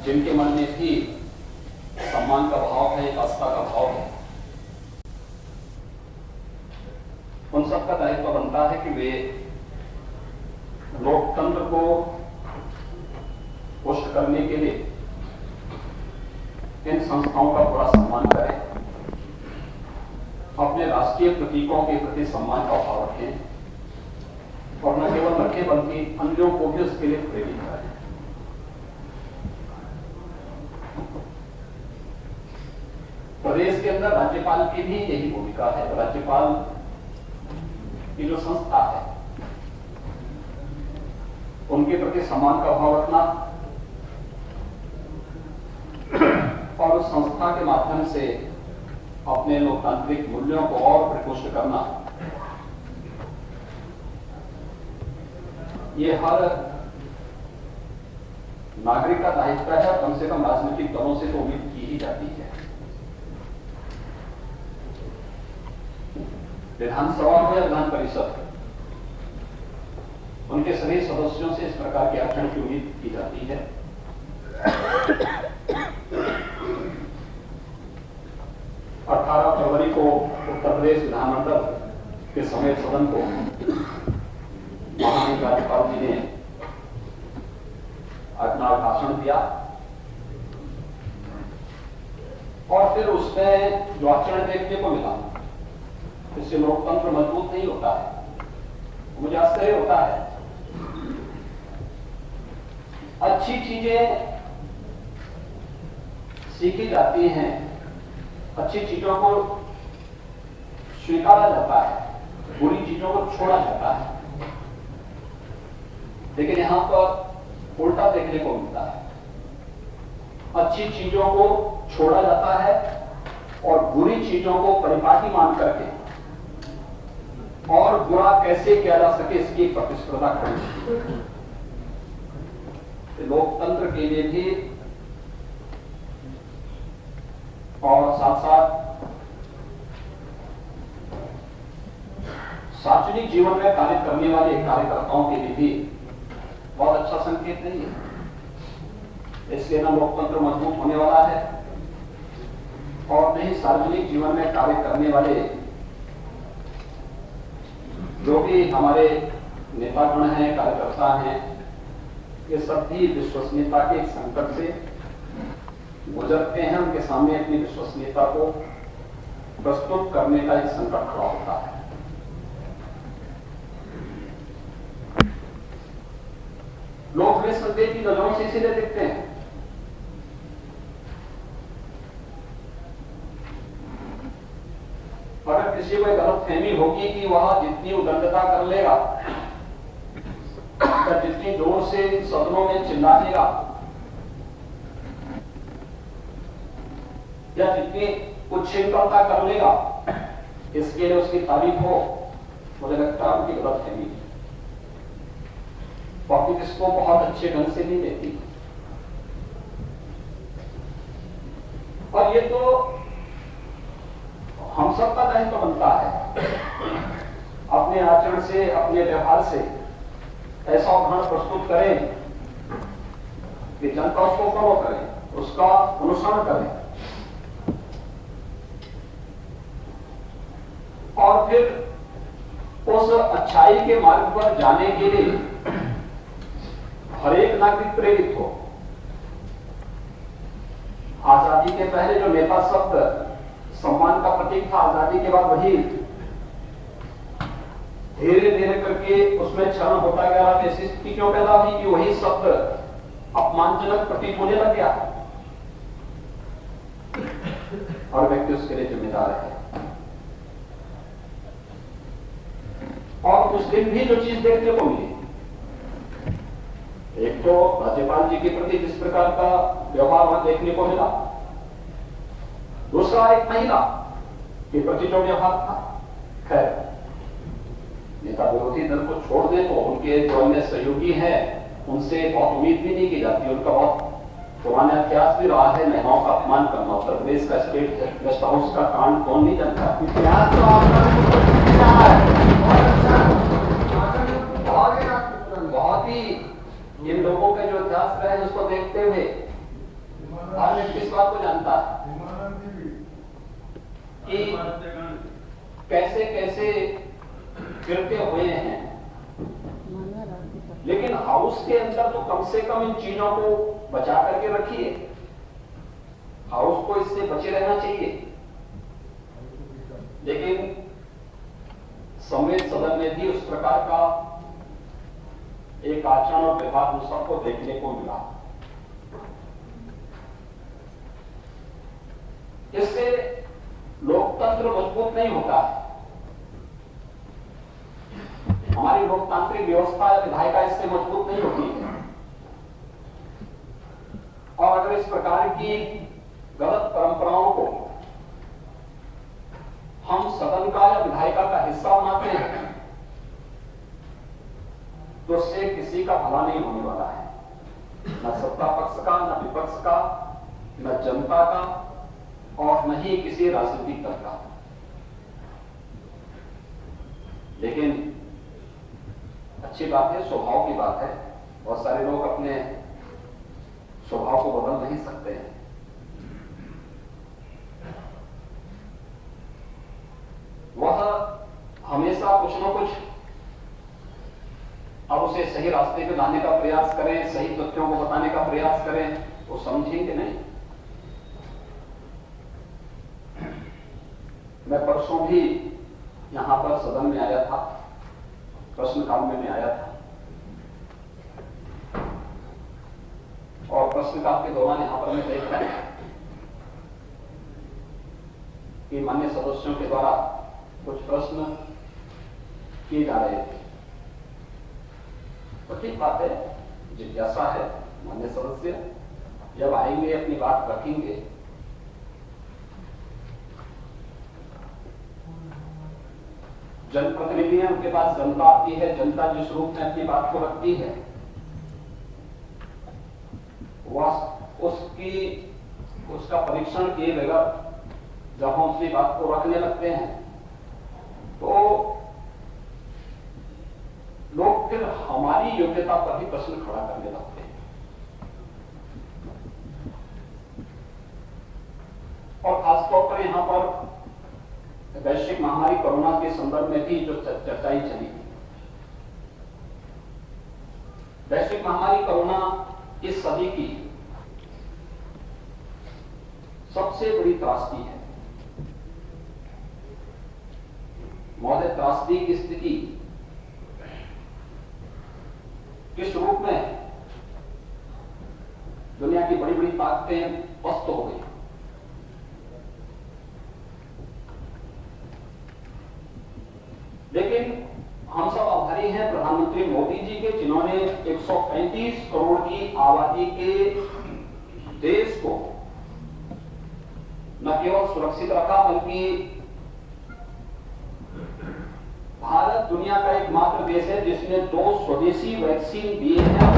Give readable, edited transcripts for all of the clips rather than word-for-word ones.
जिनके मन में भी सम्मान का भाव है, एक आस्था का भाव है, उन सबका दायित्व बनता है कि वे लोकतंत्र को पुष्ट करने के लिए इन संस्थाओं का पूरा सम्मान करें, अपने राष्ट्रीय प्रतीकों के प्रति सम्मान का भाव रखें और न केवल रखें बल्कि अन्यों को भी उसके लिए प्रेरित करें। प्रदेश के अंदर राज्यपाल की भी यही भूमिका है। राज्यपाल की जो संस्था है उनके प्रति सम्मान का भाव रखना और उस संस्था के माध्यम से अपने लोकतांत्रिक मूल्यों को और परिपुष्ट करना, ये हर नागरिक का दायित्व है। कम से कम राजनीतिक दलों से तो उम्मीद की ही जाती है। विधानसभा हो या विधान परिषद, उनके सभी सदस्यों से इस प्रकार के आचरण की उम्मीद की जाती है। 18 फरवरी को उत्तर प्रदेश विधानमंडल के समय सदन को माननीय राज्यपाल जी ने अपना भाषण दिया और फिर उसमें जो आचरण देखने को मिला, इससे लोकतंत्र मजबूत नहीं होता है। मुझे आश्चर्य होता है, अच्छी चीजें सीखी जाती हैं, अच्छी चीजों को स्वीकारा जाता है, बुरी चीजों को छोड़ा जाता है, लेकिन यहां पर उल्टा देखने को मिलता है। अच्छी चीजों को छोड़ा जाता है और बुरी चीजों को परिपाटी मान करके और बुरा कैसे किया जा सके इसकी प्रतिस्पर्धा करनी। लोकतंत्र के लिए भी और साथ साथ सार्वजनिक जीवन में कार्य करने वाले कार्यकर्ताओं के लिए भी बहुत अच्छा संकेत नहीं है। इसलिए न लोकतंत्र मजबूत होने वाला है और न ही सार्वजनिक जीवन में कार्य करने वाले जो भी हमारे नेतागण हैं, कार्यकर्ता हैं, ये सब भी विश्वसनीयता के एक संकट से गुजरते हैं। उनके सामने अपनी विश्वसनीयता को प्रस्तुत करने का एक संकट खड़ा होता है। लोग वे संदेह की नजरों से इसीलिए देखते हैं अगर किसी को गलतफहमी होगी कि वह जितनी उदंडता कर लेगा या जितनी जोर से सदनों में चिल्लाएगा या जितनी उच्छृंखलता कर लेगा, इसके लिए उसकी तारीफ हो, मुझे लगता है उनकी गलतफहमी है। पब्लिक इसको बहुत अच्छे ढंग से नहीं देती और ये तो हम सबका दायित्व बनता है अपने आचरण से, अपने व्यवहार से ऐसा उदाहरण प्रस्तुत करें कि जनता उसको फॉलो करे, उसका अनुसरण करे और फिर उस अच्छाई के मार्ग पर जाने के लिए हर एक नागरिक प्रेरित हो। आजादी के पहले जो नेता शब्द सम्मान का प्रतीक था, आजादी के बाद वही धीरे धीरे करके उसमें क्षरण होता गया। ऐसी स्थिति क्यों पैदा हुई कि वही शब्द अपमानजनक प्रतीक होने लग गया और व्यक्ति उसके लिए जिम्मेदार है। और उस दिन भी जो चीज देखने को मिली, एक तो राज्यपाल जी के प्रति जिस प्रकार का व्यवहार वहां देखने को मिला, दूसरा एक महिला के प्रति जो व्यवहार था। खैर, नेता विरोधी दल को छोड़ दे तो उनके जो अन्य सहयोगी हैं उनसे बहुत उम्मीद भी नहीं की जाती। उनका बहुत पुराना इतिहास भी रहा है महिलाओं का अपमान करना। उत्तर प्रदेश का स्टेट गेस्ट हाउस का कांड कौन नहीं जानता। इतिहास तो बहुत ही इन लोगों के जो इतिहास रहे हैं उसको देखते हुए कैसे कैसे गिरते हुए हैं, लेकिन हाउस के अंदर तो कम से कम इन चीजों को बचा करके रखिए। हाउस को इससे बचे रहना चाहिए। लेकिन संवेद सदन में भी उस प्रकार का एक आचरण और व्यवहार हम सबको देखने को मिला। इससे लोकतंत्र मजबूत नहीं होता है। हमारी लोकतांत्रिक व्यवस्था या विधायिका इससे मजबूत नहीं होती है। और अगर इस प्रकार की गलत परंपराओं को हम सदन का या विधायिका का हिस्सा बनाते हैं तो उससे किसी का भला नहीं होने वाला है, न सत्ता पक्ष का, न विपक्ष का, न जनता का, और न ही किसी राजनीतिक दल का। लेकिन अच्छी बात है, स्वभाव की बात है। बहुत सारे लोग अपने स्वभाव को बदल नहीं सकते हैं। वह हमेशा कुछ न कुछ अब उसे सही रास्ते पे लाने का प्रयास करें, सही तथ्यों को बताने का प्रयास करें, वो समझेंगे नहीं। मैं परसों भी यहां पर सदन में आया था, प्रश्नकाल में आया था, और प्रश्नकाल के दौरान यहां पर मैं देखा कि माननीय सदस्यों के द्वारा कुछ प्रश्न किए जा रहे थे। तो ठीक बात है, जिज्ञासा है, माननीय सदस्य जब आएंगे अपनी बात रखेंगे। जनप्रतिनिधि हैं, उनके पास जनता आती है, जनता जिस रूप में अपनी बात को रखती है वह उसका परीक्षण किए बगैर जब हम अपनी बात को रखने लगते हैं तो लोग फिर हमारी योग्यता पर ही प्रश्न खड़ा करने लगते हैं। और खासतौर पर यहां पर वैश्विक महामारी कोरोना के संदर्भ में भी जो चर्चाएं चली, वैश्विक महामारी कोरोना इस सदी की सबसे बड़ी त्रासदी है। मौत त्रासदी की स्थिति किस रूप में दुनिया की बड़ी बड़ी ताकतें पस्त हो गई। लेकिन हम सब आभारी हैं प्रधानमंत्री मोदी जी के, जिन्होंने 135 करोड़ की आबादी के देश को न केवल सुरक्षित रखा बल्कि भारत दुनिया का एकमात्र देश है जिसने 2 स्वदेशी वैक्सीन दिए हैं।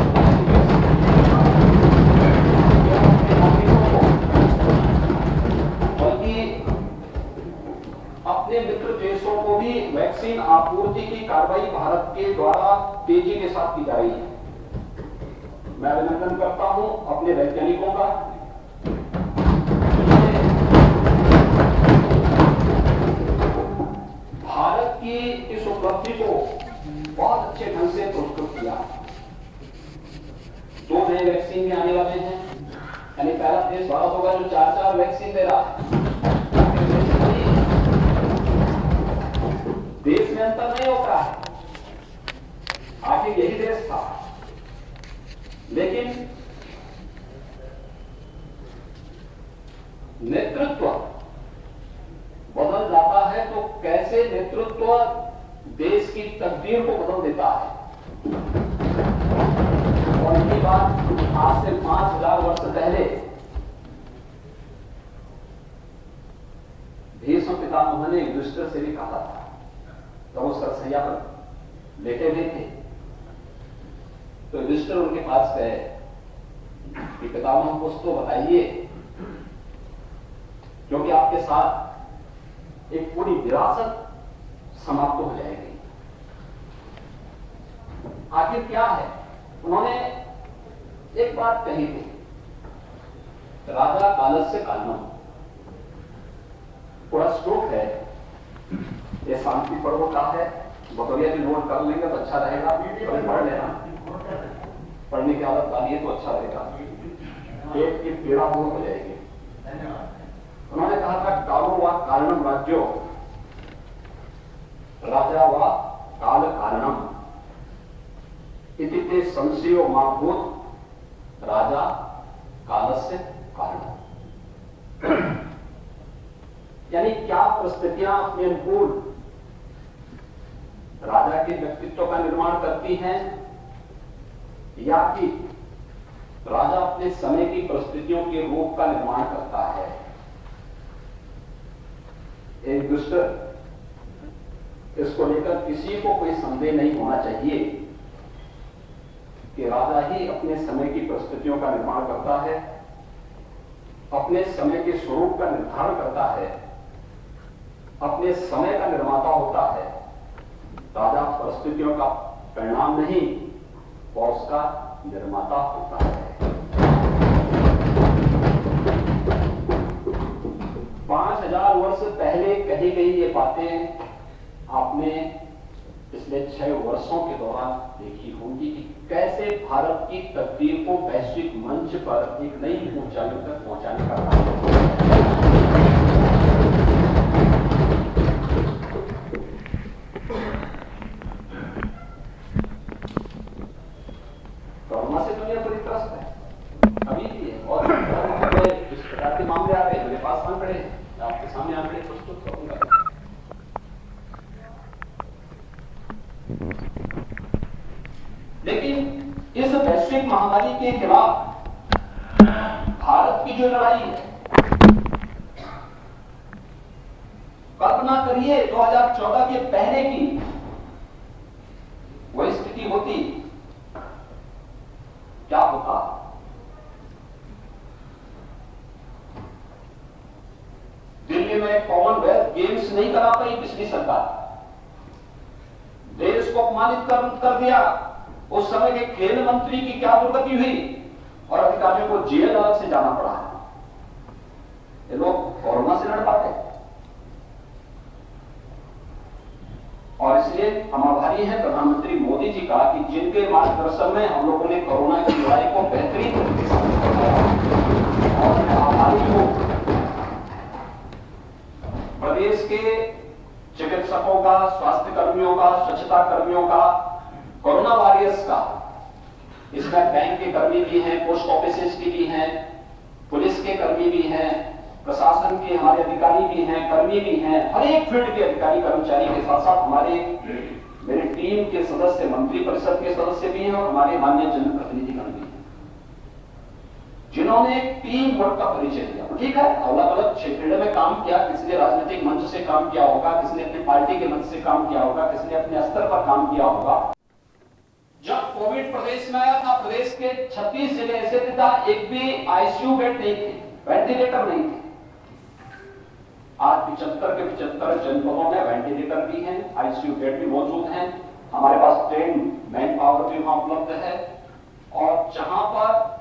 बल्कि अपने मित्र देशों को भी वैक्सीन आपूर्ति की कार्रवाई भारत के द्वारा तेजी के साथ की जा रही है। मैं अभिनंदन करता हूं अपने वैज्ञानिकों का। भारत की इस उपलब्धि को बहुत अच्छे ढंग से पुरस्कृत किया। 2 नए वैक्सीन भी आने वाले हैं, यानी पहला देश भारत होगा जो 4 वैक्सीन दे रहा है। देश में अंतर नहीं होता है, आखिर यही देश था। लेकिन नेतृत्व बदल जाता है तो कैसे नेतृत्व देश की तकदीर को बदल देता है। और ये बात आज से 5000 वर्ष पहले भीष्म पितामह ने युधिष्ठिर से भी कहा था। तो वो सरसैया पर लेटे हुए थे तो युधिष्ठिर उनके पास गए कि पितामह कुछ तो बताइए, क्योंकि आपके साथ एक पूरी विरासत समाप्त हो जाएगी। आखिर क्या है? उन्होंने एक बात कही थी, राजा कालस्य कालम। पूरा श्लोक है ये शांति पर्व का है, बकरिया भी नोट कर लेंगे तो अच्छा रहेगा, पढ़ लेना, पढ़ने की आदत डालिए तो अच्छा रहेगा, पेट की पीड़ा दूर हो जाएगी। उन्होंने कहा था कालो व कारणम राज्यो राजा व काल कारणम इति ते संशयो मा भूत राजा कालस्य कारण। यानी क्या परिस्थितियां अपने अनुकूल राजा के व्यक्तित्व का निर्माण करती हैं, या कि राजा अपने समय की परिस्थितियों के रूप का निर्माण करता है। एक दुष्ट, इसको लेकर किसी को कोई संदेह नहीं होना चाहिए कि राजा ही अपने समय की परिस्थितियों का निर्माण करता है, अपने समय के स्वरूप का निर्धारण करता है, अपने समय का निर्माता होता है। राजा परिस्थितियों का परिणाम नहीं और उसका निर्माता होता है। 5000 वर्ष पहले कही गई ये बातें आपने पिछले 6 वर्षों के दौरान देखी होंगी कि कैसे भारत की तकदीर को वैश्विक मंच पर एक नई ऊंचाइयों तक पहुंचाने का काम कोरोना से दुनिया पूरी त्रस्त है, अभी भी है। और इस प्रकार के मामले आ गए, मेरे पास आंकड़े हैं, आपके सामने आंकड़े प्रस्तुत करूंगा। लेकिन इस वैश्विक महामारी के खिलाफ भारत की जो लड़ाई है, कल्पना करिए 2014 के पहले की वही स्थिति होती, क्या होता? दिल्ली में कॉमनवेल्थ गेम्स नहीं करा पाई पिछली सरकार, देश को अपमानित कर दिया। उस समय के खेल मंत्री की क्या दुर्गति हुई और अधिकारियों को जेल अलग से जाना पड़ा। ये लोग कोरोना से लड़ पाते, और इसलिए हम आभारी हैं प्रधानमंत्री मोदी जी का कि जिनके मार्गदर्शन में हम लोगों ने कोरोना की लड़ाई को बेहतरीन तरीके से बताया। और मैं आभारी हूं प्रदेश के चिकित्सकों का, स्वास्थ्य कर्मियों का, स्वच्छता कर्मियों का, कोरोना वॉरियर्स का। इसमें बैंक के कर्मी भी हैं, पोस्ट ऑफिसेस की भी हैं, पुलिस के कर्मी भी हैं, प्रशासन के हमारे अधिकारी भी हैं, कर्मी भी हैं, हर एक फील्ड के अधिकारी कर्मचारी के साथ साथ हमारे मेरी टीम के सदस्य, मंत्री परिषद के सदस्य भी हैं और हमारे माननीय जनप्रतिनिधिगण भी हैं, जिन्होंने टीम वर्क का परिचय दिया। ठीक है, अलग अलग फील्ड में काम किया, किसी ने राजनीतिक मंच से काम किया होगा, किसी ने अपनी पार्टी के मंच से काम किया होगा, किसी ने अपने स्तर पर काम किया होगा। जब कोविड प्रदेश में आया था, प्रदेश के 36 जिले ऐसे थे जहां एक भी आईसीयू बेड नहीं थे, वेंटिलेटर नहीं थे। आज 75 के 75 जनपदों में वेंटिलेटर भी हैं, आईसीयू बेड भी मौजूद हैं, हमारे पास ट्रेन मैन पावर भी वहां उपलब्ध है, और जहां पर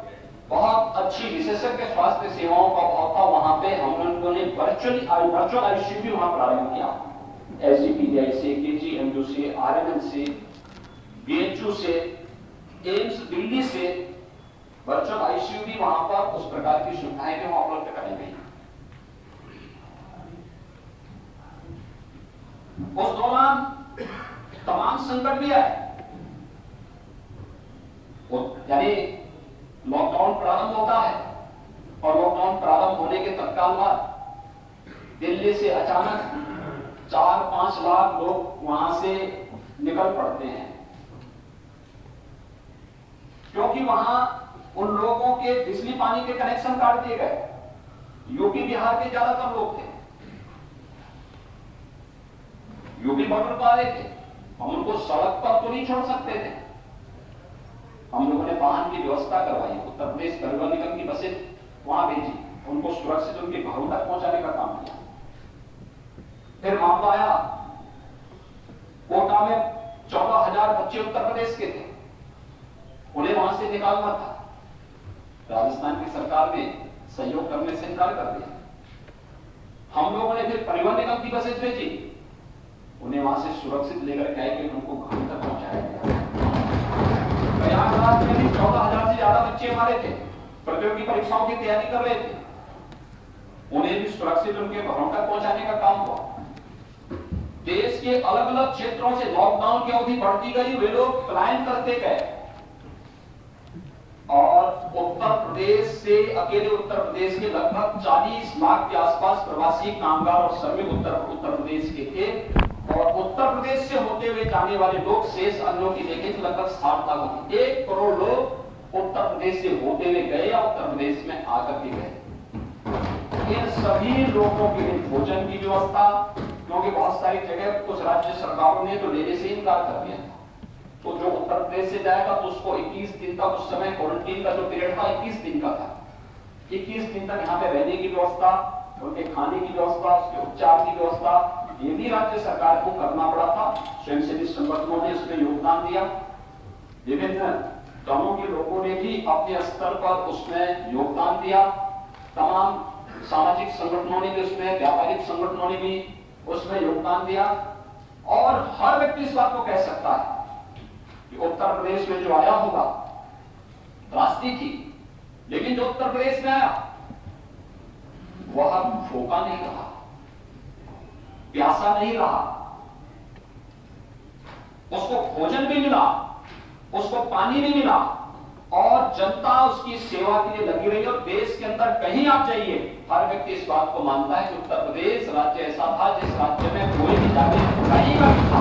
बहुत अच्छी विशेषज्ञ स्वास्थ्य सेवाओं का अभाव था, वहां पे हम लोगों ने वर्चुअल आईसीयू भी वहां प्रारंभ किया। एसजीपीजीआई से, केजीएमयू से, आरएमएल से, बीएचयू से, एम्स दिल्ली से वर्चुअल आईसीयू भी वहां पर, उस प्रकार की सुविधाएं भी वहां उपलब्ध कराई गई। उस दौरान तमाम संकट भी आए, यानी लॉकडाउन प्रारंभ होता है और लॉकडाउन प्रारंभ होने के तत्काल बाद दिल्ली से अचानक 4-5 लाख लोग वहां से निकल पड़ते हैं, क्योंकि वहां उन लोगों के बिजली पानी के कनेक्शन काट दिए गए। यूपी बिहार के ज्यादातर लोग थे, यूपी बॉर्डर पर आ रहे थे, हम उनको सड़क पर तो नहीं छोड़ सकते थे, हम लोगों ने वाहन की व्यवस्था करवाई, उत्तर प्रदेश परिवहन निगम की बसें वहां भेजी, उनको सुरक्षित उनके घरों तक पहुंचाने का काम किया। फिर मामला आया कोटा में 14,000 बच्चे उत्तर प्रदेश के थे, उन्हें वहां से निकालना था, राजस्थान की सरकार ने सहयोग करने से इनकार कर दिया। हम लोगों ने फिर परिवहन निगम की बसें भेजी, उन्हें वहां से सुरक्षित लेकर के आए कि उनको घर तक पहुंचाया गया। प्रयागराज में भी 14,000 से ज्यादा बच्चे हमारे थे, प्रतियोगी परीक्षाओं की तैयारी कर रहे थे, उन्हें भी सुरक्षित उनके घरों तक पहुंचाने का काम हुआ। देश के अलग अलग क्षेत्रों से लॉकडाउन की अवधि बढ़ती गई, वे लोग पलायन करते गए और उत्तर प्रदेश से, अकेले उत्तर प्रदेश के लगभग 40 लाख के आसपास प्रवासी कामगार और श्रमिक उत्तर प्रदेश के थे और उत्तर प्रदेश से होते हुए जाने वाले लोग शेष अन्यों की देखें तो लगभग 60 लाख होते। 1 करोड़ लोग उत्तर प्रदेश से होते हुए गए या उत्तर प्रदेश में आकर के गए। इन सभी लोगों के लिए भोजन की व्यवस्था, क्योंकि बहुत सारी जगह कुछ राज्य सरकारों ने तो लेने से इनकार कर दिया था, तो जो उत्तर प्रदेश से जाएगा तो उसको 21 दिन का, उस समय क्वारंटीन का जो पीरियड था 21 दिन का था, 21 दिन तक यहाँ पे रहने की व्यवस्था, उनके खाने की व्यवस्था, उसके उपचार की व्यवस्था, ये भी राज्य सरकार को करना पड़ा था। स्वयंसेवी संगठनों ने इसमें योगदान दिया, विभिन्न दलों के लोगों ने भी अपने स्तर पर उसमें योगदान दिया, तमाम सामाजिक संगठनों ने भी उसमें, व्यापारिक संगठनों ने भी उसमें योगदान दिया और हर व्यक्ति इस बात को कह सकता है कि उत्तर प्रदेश में जो आया होगा त्रासदी थी, लेकिन जो उत्तर प्रदेश में आया वह भूखा नहीं रहा, प्यासा नहीं रहा, उसको भोजन भी मिला, उसको पानी भी मिला और जनता उसकी सेवा के लिए लगी रही। और देश के अंदर कहीं आप जाइए, हर व्यक्ति इस बात को मानता है कि उत्तर प्रदेश राज्य ऐसा था जिस राज्य में कोई भी जाके कहीं का भी था,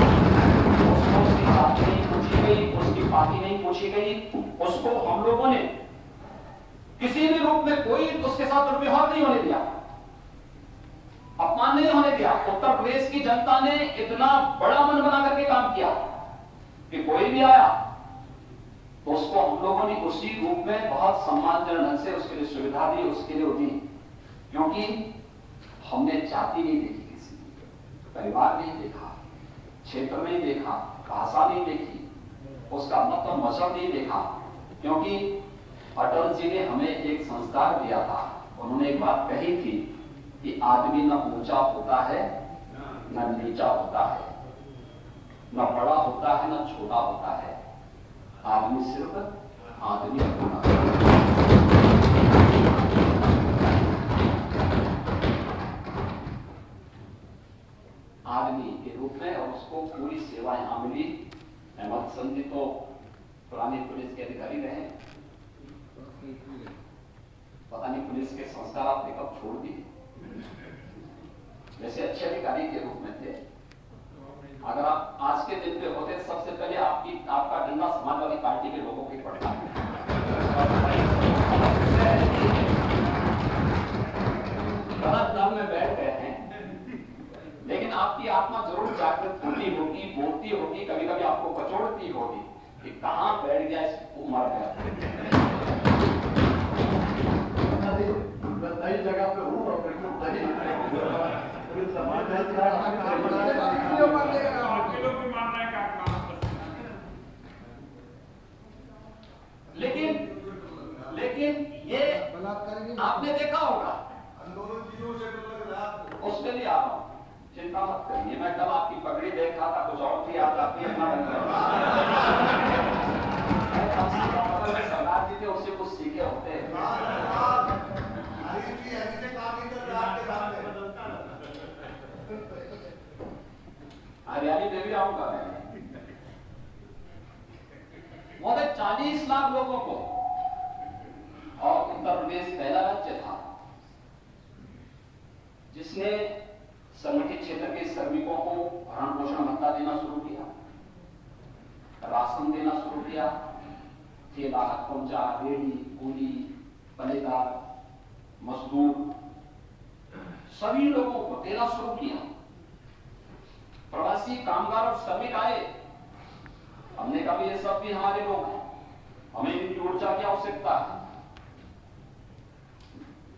उसको उसकी जाति नहीं पूछी गई, उसकी पार्टी नहीं पूछी गई, उसको हम लोगों ने किसी भी रूप में कोई उसके साथ दुर्व्यवहार नहीं होने दिया, अपमान नहीं होने दिया। उत्तर प्रदेश की जनता ने इतना बड़ा मन बना करके काम किया कि कोई भी आया तो उसको हम लोगों ने उसी रूप में बहुत सम्मानजनक ढंग से उसके लिए सुविधा दी, उसके लिए दी, क्योंकि हमने जाति नहीं देखी, किसी परिवार नहीं देखा, क्षेत्र नहीं देखा, भाषा नहीं देखी, उसका मत और मजहब नहीं देखा, क्योंकि अटल जी ने हमें एक संस्कार दिया था। उन्होंने एक बात कही थी कि आदमी न ऊंचा होता है न नीचा होता है, न बड़ा होता है न छोटा होता है, आदमी सिर्फ आदमी होना है। आदमी के रूप में और उसको पूरी सेवा यहां मिली। अहमद संधि तो पुराने पुलिस के अधिकारी रहे, पता नहीं पुलिस के संस्कार आपने कब छोड़ दिए, वैसे अच्छे अधिकारी के रूप में थे। अगर आप आज के दिन पे होते सबसे पहले आपका डंडा समाजवादी पार्टी के लोगों के पड़ता गलत दल में बैठ गए हैं, लेकिन आपकी आत्मा जरूर जागृत होती होगी, बोलती होगी, कभी कभी आपको कचोड़ती होगी कि कहां बैठ गया, इस मर गया। नई जगह पे हूं और लेकिन ये आपने देखा होगा, उसके लिए आ रहा हूं, चिंता मत करिए। मैं कल आपकी पगड़ी देख रहा था, कुछ और थी, आज आपकी सरदार जी थे, उससे कुछ सीखे होते हैं। हरियाली में भी आऊंगा मैं। 40 लाख लोगों को, और उत्तर प्रदेश पहला राज्य था जिसने संगठित क्षेत्र के श्रमिकों को भरण पोषण भत्ता देना शुरू किया, राशन देना शुरू किया, ठेला, खोमचा, रेहड़ी, कूली, पलेदार, मजदूर, सभी लोगों को देना शुरू किया। प्रवासी कामगार और श्रमिक आए, हमने कहा ये सब भी हमारे लोग हैं, हमें इनकी ऊर्जा की आवश्यकता है,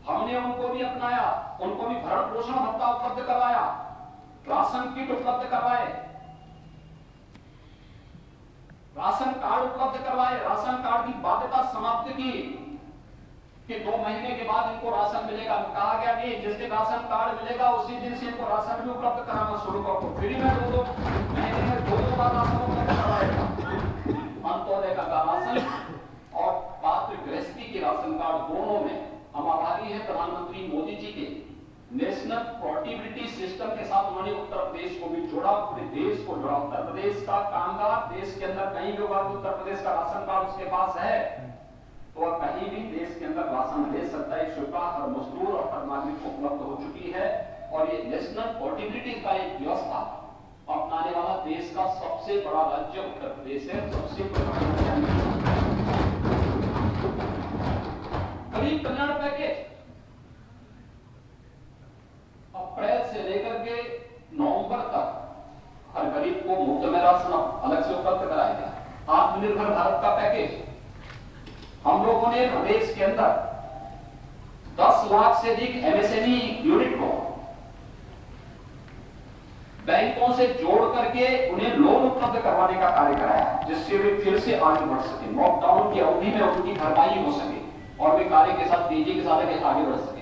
हमने उनको भी अपनाया, उनको भी भरण पोषण भत्ता उपलब्ध करवाया, राशन किट उपलब्ध करवाए, राशन कार्ड उपलब्ध करवाए, राशन कार्ड की बाध्यता समाप्त की, कि 2 महीने के बाद इनको राशन मिलेगा। कहा गया नहीं, जिस दिन राशन कार्ड मिलेगा उसी दिन से इनको राशन भी उपलब्ध कराना शुरू कर दो। फ्री में 2 महीने में 2 बार राशन उपलब्ध कराएगा, अंत्योदय का राशन और पात्र गृहस्थी के राशन कार्ड, दोनों में हम आभारी हैं प्रधानमंत्री मोदी जी के। नेशनल पोर्टेबिलिटी सिस्टम के साथ उन्होंने उत्तर प्रदेश को भी जोड़ा, पूरे देश को जोड़ा। उत्तर प्रदेश का कामगार देश के अंदर कहीं भी होगा, उत्तर प्रदेश का राशन कार्ड उसके पास है तो वह कहीं भी देश के अंदर राशन ले सकता है। सुविधा हर मजदूर और हर नागरिक को उपलब्ध हो चुकी है और ये नेशनल पोर्टेबिलिटी का एक व्यवस्था अपनाने वाला देश का सबसे बड़ा राज्य उत्तर प्रदेश है। सबसे गरीब कल्याण पैकेज अप्रैल से लेकर के नवंबर तक हर गरीब को मुफ्त में राशन अलग से उपलब्ध कराया गया। आत्मनिर्भर भारत का पैकेज हम लोगों ने प्रदेश के अंदर 10 लाख से अधिक एमएसएमई यूनिट को बैंकों से जोड़ करके उन्हें लोन उपलब्ध करवाने का कार्य कराया, जिससे वे फिर से आगे बढ़ सके, लॉकडाउन की अवधि में उनकी भरपाई हो सके और वे कार्य के साथ तेजी के साथ आगे बढ़ सके।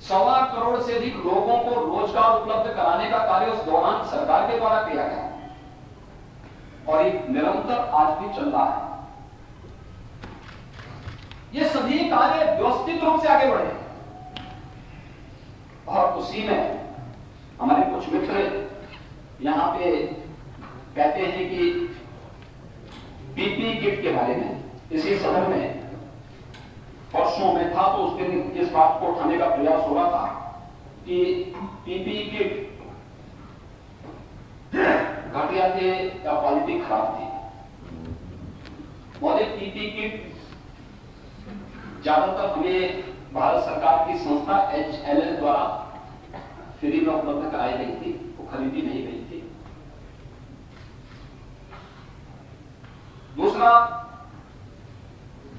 1.25 करोड़ से अधिक लोगों को रोजगार उपलब्ध कराने का कार्य उस दौरान सरकार के द्वारा किया गया और एक निरंतर आज भी चल रहा है। ये सभी कार्य व्यवस्थित रूप से आगे बढ़े और उसी में हमारे कुछ मित्र यहां पे कहते हैं कि पीपी किट के बारे में इसी सदन में परसों में था तो उस दिन इस बात को उठाने का प्रयास हो रहा था कि पीपी किट घटिया थे या क्वालिटी खराब थी। मौलिक पीपी किट ज्यादातर हमें भारत सरकार की संस्था HLL द्वारा फ्री में उपलब्ध कराई गई थी, वो खरीदी नहीं गई थी। दूसरा,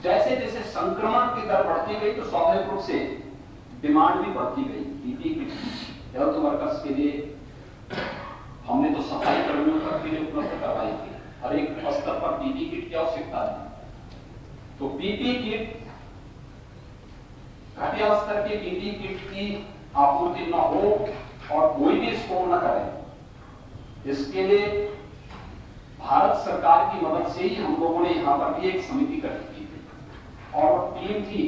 जैसे जैसे संक्रमण की दर बढ़ती गई तो स्वाभाविक रूप से डिमांड भी बढ़ती गई। पीपी किट हेल्थ वर्कर्स के लिए हमने तो सफाई कर्मियों तक के लिए उपलब्ध करवाई थी, हर एक स्तर पर पीपी किट की आवश्यकता है। तो पीपी किट घटिया स्तर के पीपी किट की आपूर्ति न हो और कोई भी इसको न करे, इसके लिए भारत सरकार की मदद से ही हम लोगों ने यहां पर भी एक समिति गठित की और टीम थी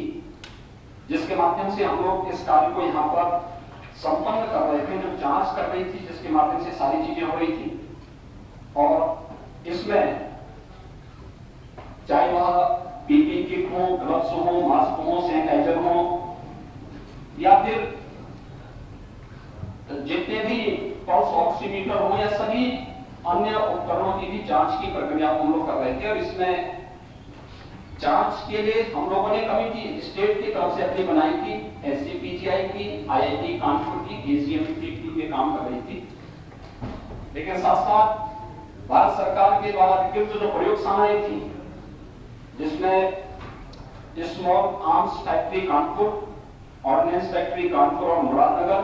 जिसके माध्यम से हम लोग इस कार्य को यहां पर संपन्न कर रहे थे, जो जांच कर रही थी, जिसके माध्यम से सारी चीजें हो रही थी। और इसमें चाहे वह पीपी किट हो, ग्लव्स हो, मास्क हो, सैनिटाइजर हो या फिर जितने भी पल्स ऑक्सीमीटर हो या सभी अन्य उपकरणों की भी जांच की प्रक्रिया हम लोग कर रहे थे। और इसमें जांच के लिए हम लोगों ने कमेटी स्टेट की तरफ से अपनी बनाई थी, SCPGI की, IIT कानपुर की, ACMP की ये काम कर रही थी। लेकिन साथ साथ भारत सरकार के द्वारा अधिकृत जो प्रयोगशालाएं थी, जिसमें small arms factory Kanpur, ordnance factory Kanpur और मुरादनगर,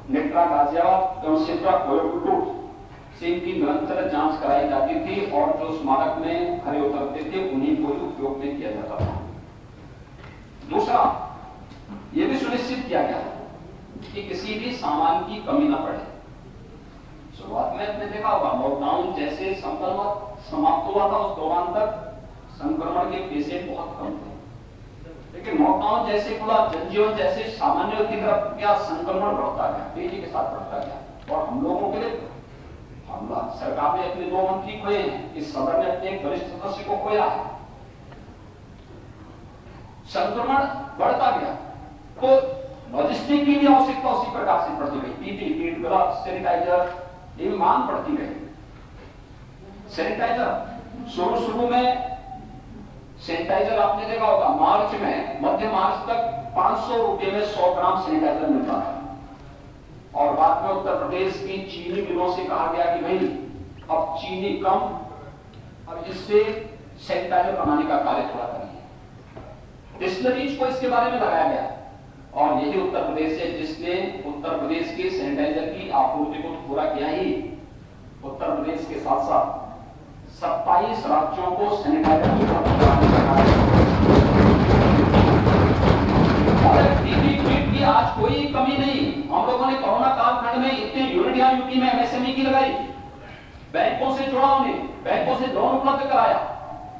नेट्रा गाजियाबाद एवं सिट्रा कोयम्बटूर से इनकी निरंतर जांच कराई जाती थी और जो स्मारक में खरे उतरते थे उन्हीं को ही उपयोग में किया जाता था। दूसरा, यह भी सुनिश्चित किया गया कि किसी भी सामान की कमी न पड़े। शुरुआत में आपने देखा होगा, लॉकडाउन जैसे समाप्त हुआ था उस दौरान तक संक्रमण के पेशेंट बहुत कम थे, लेकिन लॉकडाउन जैसे खुला, जनजीवन जैसे सामान्य की तरफ क्या संक्रमण बढ़ता गया, तेजी के साथ बढ़ता गया। और हम लोगों के लिए सरकार ने अपने 2 मंत्री खोए हैं, इस सदन ने अपने एक वरिष्ठ सदस्य को खोया है। संक्रमण बढ़ता गया तो लॉजिस्टिक की भी आवश्यकता उसी प्रकार से बढ़ती गई। पीपी किट, ग्लव्स, सैनिटाइजर, ये मांग बढ़ती गई। सैनिटाइजर शुरू में सैनिटाइजर आपने देखा होगा, मार्च में, मध्य मार्च तक 500 रुपए में 100 ग्राम सैनिटाइजर मिलता था और बाद में उत्तर प्रदेश की चीनी मिलों से कहा गया कि भाई अब चीनी कम और इससे सैनिटाइजर बनाने का कार्य थोड़ा करिए। डिस्टिलरीज को इसके बारे में लगाया गया और यही उत्तर प्रदेश है जिसने उत्तर प्रदेश के सैनिटाइजर की आपूर्ति को पूरा किया ही उत्तर प्रदेश के साथ साथ 27 राज्यों को सैनिटाइजर की कोई कमी नहीं। हम लोगों ने कोरोना कालखंड में इतने यूनिट यूपी में एमएसएमई की लगाई, बैंकों से जुड़ा, उन्हें बैंकों से लोन उपलब्ध कराया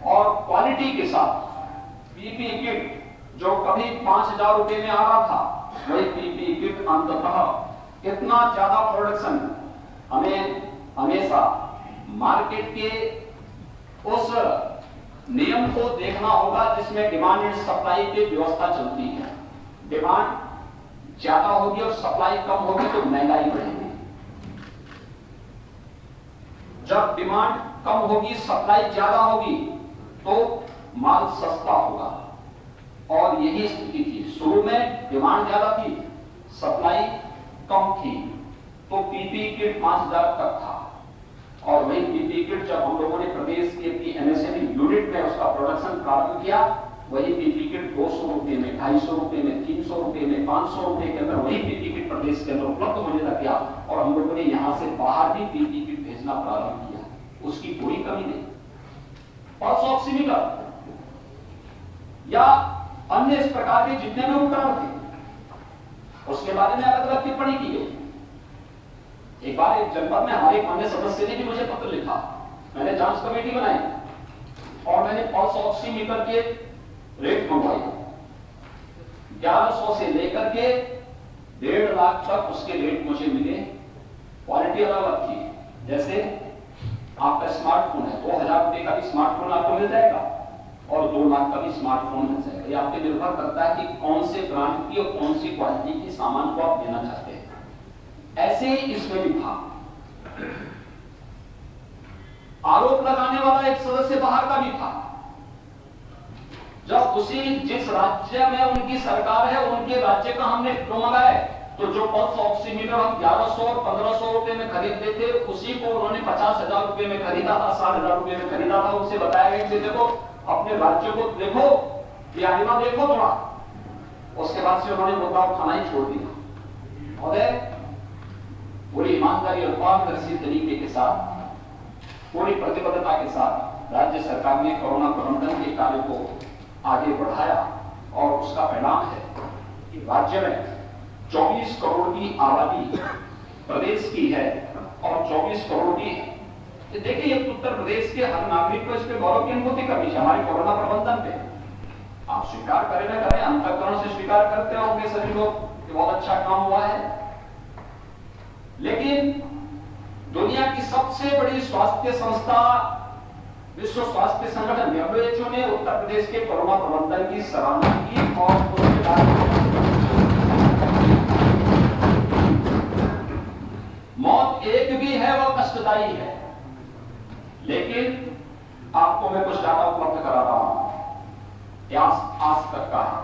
और क्वालिटी के साथ पीपीई किट जो कभी 5,000 रुपए में आ रहा था, वही पीपीई किट अंततः कितना ज्यादा प्रोडक्शन। हमें हमेशा मार्केट के उस नियम को देखना होगा जिसमें डिमांड एंड सप्लाई की व्यवस्था चलती है। डिमांड ज्यादा होगी और सप्लाई कम होगी तो महंगाई बढ़ेगी। जब डिमांड कम होगी, सप्लाई ज्यादा होगी तो माल सस्ता होगा। और यही स्थिति थी। शुरू में डिमांड ज्यादा थी, सप्लाई कम थी, तो पीपीई किट 5,000 तक था। और वही पीपीई किट जब हम लोगों ने प्रदेश के एमएसएमई यूनिट में उसका प्रोडक्शन प्रारंभ किया, वही पीपीई किट 200 रुपए में, 250 रुपए में, 300 रुपए में, 500 रुपए के अंदर वही पीपीई किट प्रदेश के अंदर उपलब्ध होने लग गया। और हम लोगों ने यहां से बाहर भी पीपीई किट भेजना प्रारंभ किया, उसकी कोई कमी नहीं। पल्स ऑक्सीमीटर या अन्य इस प्रकार के जितने भी उपकरण थे, उसके बारे में अलग अलग टिप्पणी की गई। एक बार एक जनपद में हमारे अन्य सदस्य ने भी मुझे पत्र लिखा, मैंने जांच कमेटी बनाई और मैंने पल्स ऑक्सीमीटर के रेट मंगवाए। 1100 से लेकर के 1.5 लाख तक उसके रेट मुझे मिले। क्वालिटी अलग अलग थी। जैसे आपका स्मार्टफोन है, 2,000 रुपए का भी स्मार्टफोन आपको मिल जाएगा और 2 लाख का भी स्मार्टफोन मिल जाएगा। ये आप पे निर्भर करता है कि कौन से ब्रांड की और कौन सी क्वालिटी की सामान को आप लेना चाहते हैं। ऐसे ही इसमें भी था। आरोप लगाने वाला एक सदस्य बाहर का भी था। जब जिस राज्य में उनकी सरकार है, उनके राज्य का हमने डिप्लो मंगाए, तो जो पल्स ऑक्सीमीटर हम 1100 और 1500 रुपए में खरीदते थे, उसी को उन्होंने 50,000 रुपए में खरीदा था, 60,000 रुपए में खरीदा था। उनसे बताया गया कि देखो अपने राज्य को देखो, आईना देखो थोड़ा। उसके बाद से उन्होंने मुद्दा उठाना ही छोड़ दिया। और पूरी ईमानदारी और पारदर्शी तरीके के साथ, पूरी प्रतिबद्धता के साथ राज्य सरकार ने कोरोना प्रबंधन के कार्य को आगे बढ़ाया और उसका परिणाम है कि राज्य में 24 करोड़ की आबादी प्रदेश की है और 24 करोड़ की है। तो देखिए, उत्तर प्रदेश के हर नागरिक को इस पर गौरव की अनुभूति करनी चाहिए हमारे कोरोना प्रबंधन पे। आप स्वीकार करें ना करें, अंतःकरण से स्वीकार करते होंगे सभी लोग कि बहुत अच्छा काम हुआ है। लेकिन दुनिया की सबसे बड़ी स्वास्थ्य संस्था विश्व स्वास्थ्य संगठन WHO ने उत्तर प्रदेश के कोरोना प्रबंधन की सराहना की और उसके बाद मौत एक भी है, वह कष्टदायी है। लेकिन आपको मैं कुछ डाटा उपलब्ध करा रहा हूं। आज तक का है,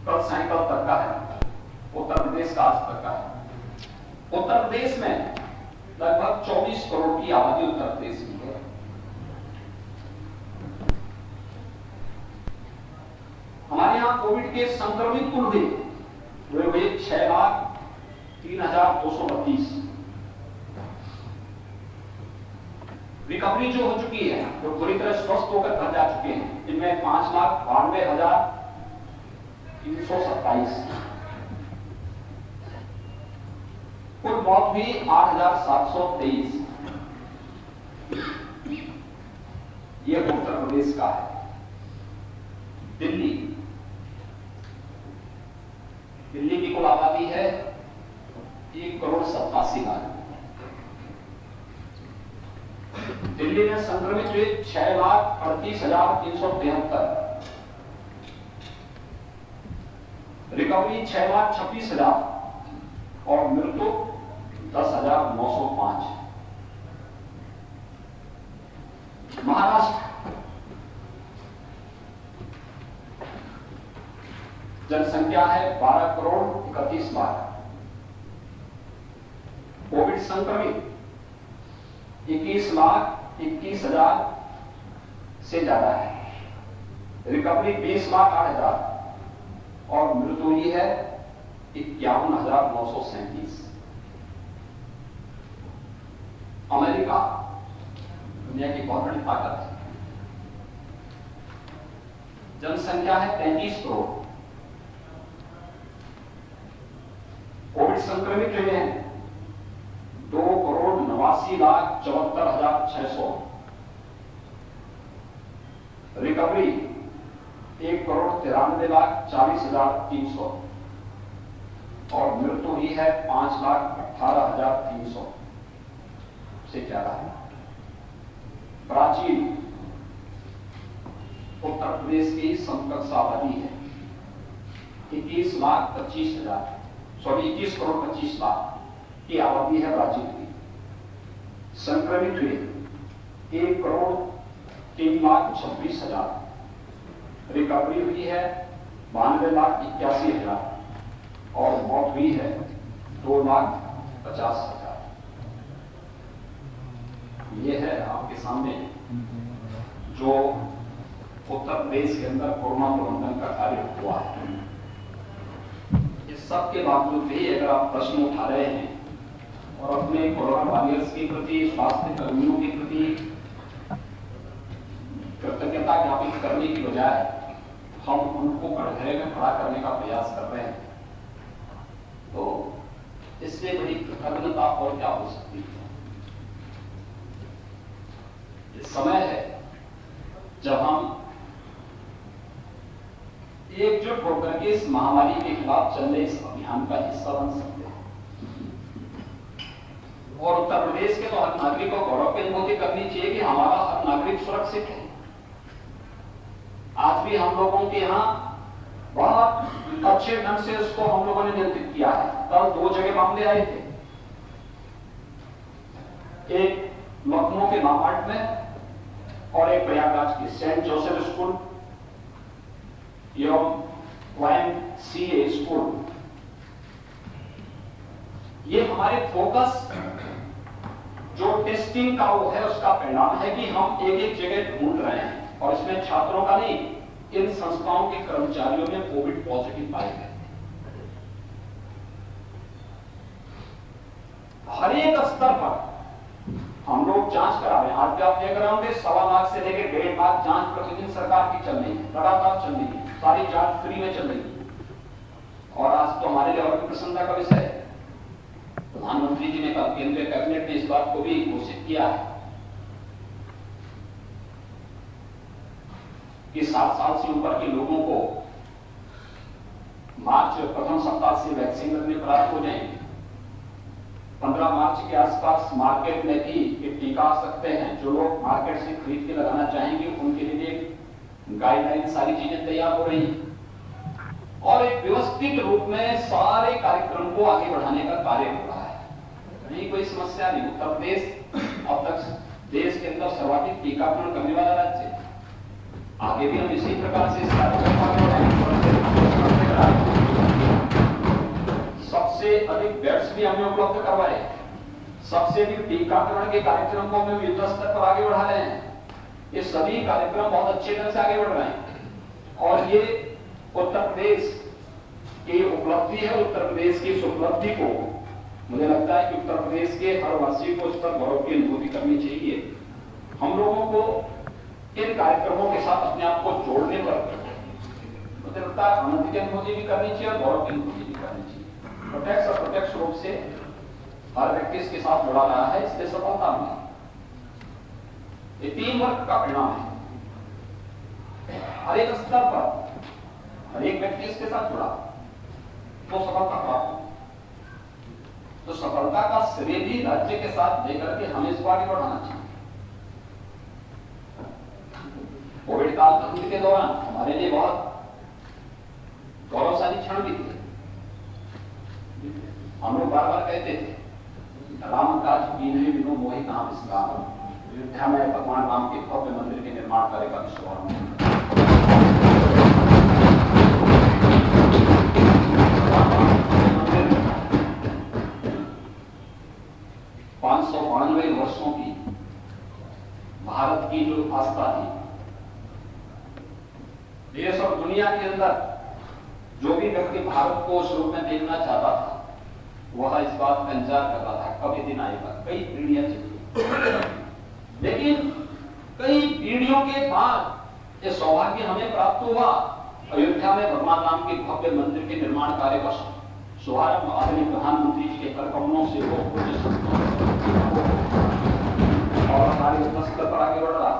कल साइकिल तक का है, उत्तर प्रदेश का आज तक का है। उत्तर प्रदेश में लगभग 24 करोड़ की आबादी उत्तर प्रदेश की है। हमारे यहां कोविड के संक्रमित कुल हुए 6,03,232। रिकवरी जो हो चुकी है, जो पूरी तरह स्वस्थ होकर घर जा चुके हैं, इनमें 5,92,327। कुल मौत हुई 8,723। यह उत्तर प्रदेश का है। दिल्ली की कुल आबादी है 1,87,00,000। दिल्ली में संक्रमित हुए 6,38,373। रिकवरी 6,26,000 और मृत्यु 10,905। महाराष्ट्र जनसंख्या है 12,31,00,000। कोविड संक्रमित 21,21,000 से ज्यादा है। रिकवरी 20,08,000 और मृत्यु हुई है 51,937। अमेरिका दुनिया की बहुत बड़ी ताकत है। जनसंख्या है 33 करोड़। कोविड संक्रमित हुए हैं 2,89,74,600, रिकवरी 1,93,40,300 और मृत्यु हुई है 5,18,300 से ज्यादा है। प्राचीन उत्तर प्रदेश की समकक्ष आबादी है 21 करोड़ 25 लाख की आबादी है ब्राजील की। संक्रमित हुए 1,03,26,000, रिकवरी हुई है 92,81,000 और मौत हुई है 2,50,000। ये है आपके सामने जो उत्तर प्रदेश के अंदर कोरोना प्रबंधन का कार्य हुआ है। इस सब के बावजूद भी अगर आप प्रश्न उठा रहे हैं और अपने कोरोना वॉरियर्स के प्रति, स्वास्थ्य कर्मियों के प्रति कृतज्ञता ज्ञापित करने की बजाय हम उनको कटघरे में खड़ा करने का प्रयास कर रहे हैं, तो इससे बड़ी कृतज्ञता और क्या हो सकती है। ये समय है जब हम एकजुट होकर के इस महामारी के खिलाफ चल रहे इस अभियान का हिस्सा बन सकते हैं। और उत्तर प्रदेश के तो हर नागरिक को गौरव की अनुभूति करनी चाहिए कि हमारा हर नागरिक सुरक्षित है। आज भी हम लोगों के यहाँ बहुत अच्छे ढंग से उसको हम लोगों ने नियंत्रित किया है। कल 2 जगह मामले आए थे, एक लखनऊ के नामार्ट में और एक प्रयागराज की सेंट जोसेफ स्कूल एवं YMCA स्कूल। ये हमारे फोकस जो टेस्टिंग का वो है उसका परिणाम है कि हम एक एक जगह ढूंढ रहे हैं और इसमें छात्रों का नहीं, इन संस्थाओं के कर्मचारियों में कोविड पॉजिटिव पाए गए। हर एक स्तर पर हम लोग जांच करा रहे हैं। आज भी आप देख रहे होंगे 1.25 लाख से लेकर 1.5 लाख जांच प्रतिदिन सरकार की चल रही है, लगातार चल रही है, सारी जांच फ्री में चल रही है। और आज तो हमारे लिए और भी प्रसन्नता का विषय है, प्रधानमंत्री जी ने कल, केंद्रीय कैबिनेट ने इस बात को भी घोषित किया है कि 60 साल से ऊपर के लोगों को मार्च प्रथम सप्ताह से वैक्सीन लगने प्राप्त हो जाएंगे। 15 मार्च के आसपास मार्केट में भी ये टीका आ सकते हैं। जो लोग मार्केट से खरीद के लगाना चाहेंगे उनके लिए गाइडलाइन, सारी चीजें तैयार हो रही हैं और एक व्यवस्थित रूप में सारे कार्यक्रम को आगे बढ़ाने का कार्य हो रहा है। नहीं कोई समस्या नहीं। उत्तर प्रदेश अब तक देश के अंदर सर्वाधिक टीकाकरण करने वाला राज्य है। आगे भी हम इसी प्रकार से इस कार्यक्रम को आगे बढ़ाएंगे। सबसे अधिक बेड्स भी हमने उपलब्ध करवाए, सबसे अधिक टीकाकरण के कार्यक्रम को हम युद्ध स्तर पर आगे बढ़ा रहे हैं। ये सभी कार्यक्रम बहुत अच्छे ढंग से आगे बढ़ रहे हैं और ये उत्तर प्रदेश की उपलब्धि है। उत्तर प्रदेश की इस उपलब्धि को मुझे लगता है कि उत्तर प्रदेश के हर वासी को इस पर गौरव की अनुभूति करनी चाहिए। हम लोगों को इन कार्यक्रमों के साथ अपने आप को जोड़ने पर मुझे लगता है आनंद की अनुभूति भी करनी चाहिए और गौरव की अनुभूति भी करनी चाहिए। प्रत्यक्ष और प्रत्यक्ष रूप से हर व्यक्ति इसके साथ जुड़ा रहा है, इसलिए सफलता मिली। ये टीम वर्क का परिणाम है। हर एक स्तर पर हर एक व्यक्ति इसके साथ जुड़ा तो सफलता प्राप्त हो। तो सफलता का श्रेय भी राज्य के साथ लेकर के हमें इसको आगे बढ़ाना चाहिए। कोविड काल के दौरान हमारे लिए बहुत गौरवशाली क्षण भी थे। हम लोग बार बार कहते थे राम काज कीन्हे बिनु मोहि कहां विश्राम। अयोध्या में भगवान राम के भव्य मंदिर के निर्माण कार्य का शुभारंभ 592 वर्षों की भारत की जो आस्था थी, देश और दुनिया के अंदर जो भी व्यक्ति भारत को उस रूप में देखना चाहता था वह इस बात का इंतजार कर रहा था कब ये दिन आएगा। कई पीढ़ियां चली, लेकिन कई पीढ़ियों के बाद ये सौभाग्य हमें प्राप्त हुआ। अयोध्या में भगवान राम के भव्य मंदिर के निर्माण कार्य का शुभारंभ आदरणीय प्रधानमंत्री जी के कर कमलों से हो और हमारे उपस्थित पर आगे बढ़ रहा है।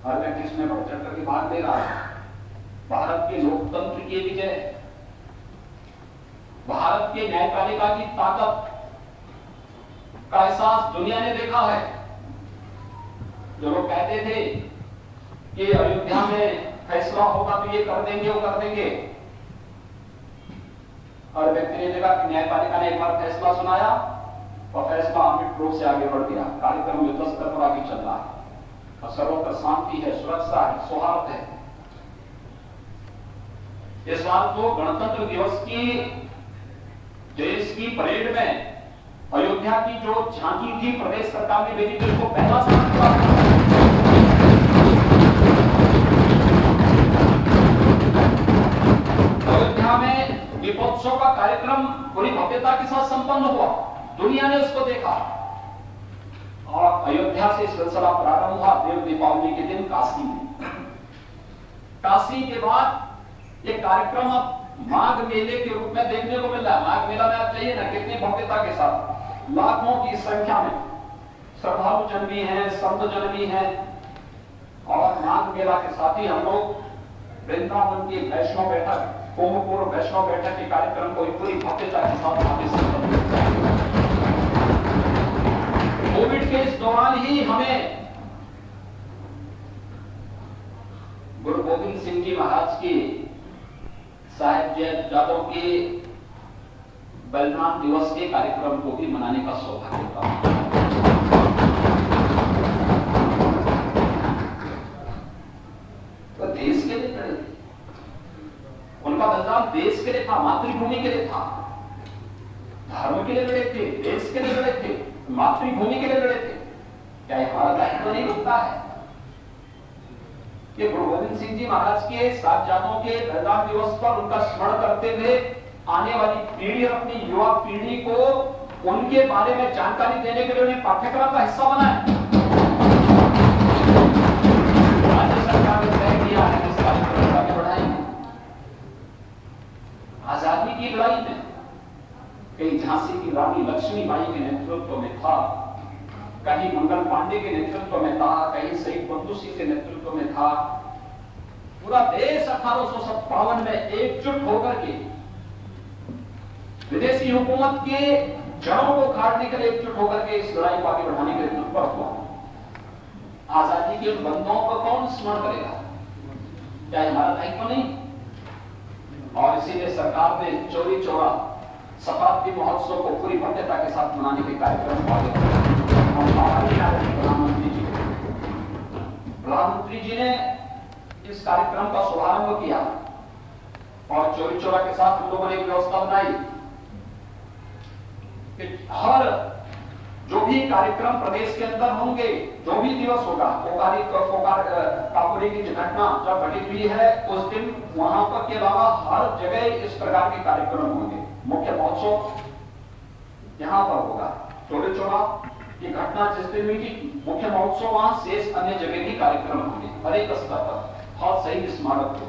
हर व्यक्ति इसमें बढ़ चढ़ करके भाग ले रहा है। भारत के लोकतंत्र की विजय, भारत के न्यायपालिका की ताकत का एहसास दुनिया ने देखा है। जो लोग कहते थे कि अयोध्या में फैसला होगा तो ये कर देंगे वो कर देंगे, और व्यक्ति ने देखा कि न्यायपालिका ने एक बार फैसला सुनाया और फैसला अमिट रूप से आगे बढ़ गया। कार्यक्रम युद्ध स्तर पर आगे चल रहा है और सर्वत्र शांति है, सुरक्षा है, सौहार्द है। इस बार तो गणतंत्र दिवस की देश की परेड में अयोध्या की जो झांकी थी प्रदेश सरकार ने भेजी थी, उसको पहला स्थान प्राप्त। अयोध्या में दीपोत्सव का कार्यक्रम पूरी भव्यता के साथ संपन्न हुआ, दुनिया ने उसको देखा। और अयोध्या से सिलसिला प्रारंभ हुआ देव दीपावली के दिन काशी में। काशी के बाद ये कार्यक्रम अब माघ मेले के रूप में देखने को मिल रहा है। माघ मेला में आप चाहिए ना कितनी भव्यता के साथ लाखों की संख्या में श्रद्धालु जन भी हैं, संत जन भी हैं। और माघ मेला के साथ ही हम लोग वृंदावन की वैष्णव बैठक, कुंभपूर्ण वैष्णव बैठक के कार्यक्रम को पूरी भव्यता के साथ कोविड के इस दौरान ही हमें गुरु गोविंद सिंह जी महाराज की साहिबजादों के बलिदान दिवस के कार्यक्रम को भी मनाने का सौभाग्य प्राप्त। तो देश के लिए लड़े थे, उनका बलिदान देश के लिए था, मातृभूमि के लिए था, धर्म के लिए लड़े थे, देश के लिए लड़े थे, मातृभूमि के लिए लड़े थे। क्या हमारा दायित्व नहीं बनता है कि गुरु गोविंद सिंह जी महाराज के साहिबजादों के बलिदान दिवस पर उनका स्मरण करते हुए आने वाली पीढ़ी और अपनी युवा पीढ़ी को उनके बारे में जानकारी देने के लिए उन्हें पाठ्यक्रम का हिस्सा बनाए। राज्य सरकार ने तय किया है कि इस कार्यक्रम को आगे बढ़ाएंगे। आजादी की लड़ाई में कहीं झांसी की रानी लक्ष्मीबाई के नेतृत्व में था, कहीं मंगल पांडे के नेतृत्व में था, कहीं शहीद बंधु सिंह के नेतृत्व में था। पूरा देश 1857 में एकजुट होकर के विदेशी हुकूमत के जड़ों को उखाड़ने के लिए एकजुट होकर के इस लड़ाई को आगे बढ़ाने के लिए तत्पर हुआ। आजादी के बंधुओं को कौन स्मरण करेगा? क्या हमारा दायित्व नहीं? और इसीलिए सरकार ने चौरी चौरा शताब्दी महोत्सव को पूरी भव्यता के साथ मनाने के कार्यक्रम को आगे प्रधानमंत्री जी ने इस कार्यक्रम का शुभारंभ किया और चौरी चौरा के साथ हम लोगों ने एक व्यवस्था बनाई कि हर जो भी कार्यक्रम प्रदेश के अंदर होंगे, जो भी दिवस होगा, काकोरी की घटना जब घटित हुई है उस दिन वहां पर के अलावा हर जगह इस प्रकार के कार्यक्रम होंगे। मुख्य महोत्सव यहां पर होगा, चौरी चौरा की घटना जिस दिन हुई थी मुख्य महोत्सव वहां, शेष अन्य जगह भी कार्यक्रम होंगे हर एक स्तर पर। और शहीद स्मारक को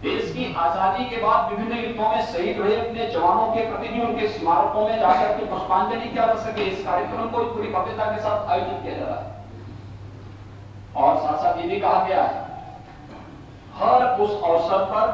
देश की आजादी के बाद विभिन्न युद्धों में शहीद हुए अपने जवानों के प्रति भी उनके स्मारकों में जाकर के पुष्पांजलि किया जा सके, इस कार्यक्रम को पूरी भव्यता के साथ आयोजित किया जा रहा है। और साथ साथ ये भी कहा गया है हर उस अवसर पर